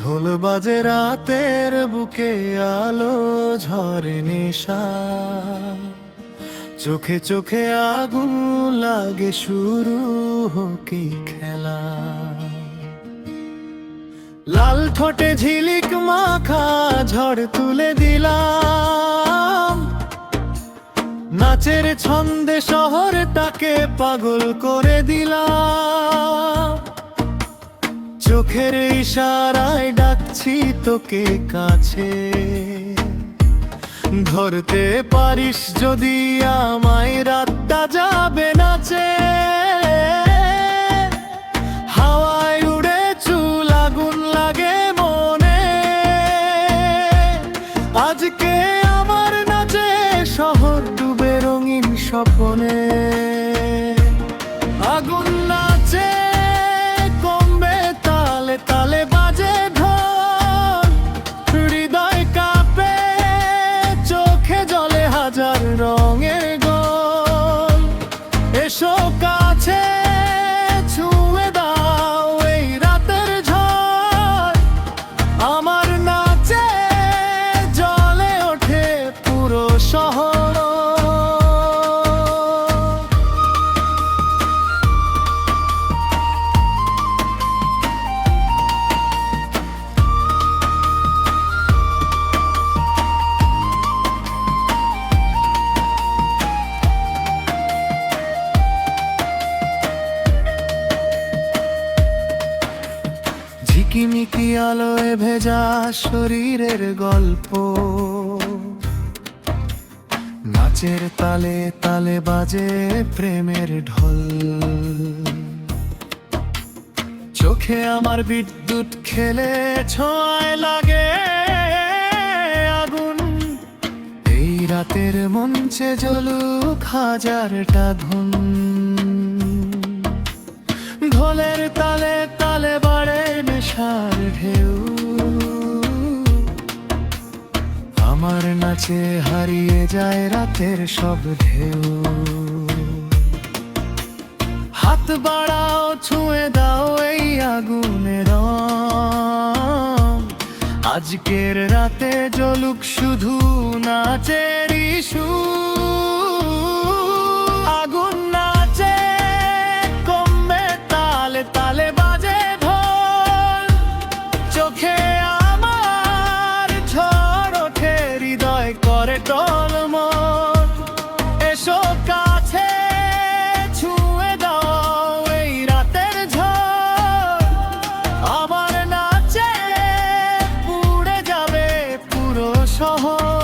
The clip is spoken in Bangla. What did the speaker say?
ঢোল বাজে রাতের বুকে, আলো ঝরে নেশা, চোখে চোখে আগুন লাগে, শুরু হোকি খেলা। লাল ঠোঁটে ঝিলিক মাখা, ঝড় তুলে দিলাম, নাচের ছন্দে শহরটাকে পাগল করে দিলাম। চোখের ইশারায় ডাকছি তোকে কাছে, ধরতে পারিস যদি আমায়, রাতটা যাবে নাচে। হাওয়ায় উড়ে চুল, আগুন লাগে মনে, আজকে আমার নাচে শহর ডুবে রঙিন স্বপ্নে। আগুন নাচে, কমবে তালে তালে বাজে ঢোল, হৃদয় কাঁপে, চোখে জলে হাজার রঙের গোল। এসো কাছে, ছুঁয়ে দাও এই রাতের ঝড়, আমার নাচে জ্বলে ওঠে পুরো শহর। ঝিকিমিকি আলোয় ভেজা শরীরের গল্প, নাচের তালে তালে বাজে প্রেমের ঢোল। চোখে আমার বিদ্যুৎ খেলে, ছোঁয়ায় লাগে আগুন। এই রাতের মঞ্চে জ্বলুক হাজারটা ধুন, ঢোলের তালে তালে বাড়ে নেশার ঢেউ। আমার নাচে হারিয়ে যায় রাতের সব ঢেউ। হাত বাড়াও, ছুঁয়ে দাও এই আগুনের রং, আজকের রাতে জ্বলুক শুধু নাচেরই সুর। আগুন নাচে, কমবে তালে তালে বাজে ঢোল, চোখে আমার ঝড় ওঠে, হৃদয় করে টলমল। এসো কাছে, ছুঁয়ে দাও এই রাতের ঝড়, আমার নাচে পুড়ে যাবে পুরো শহর।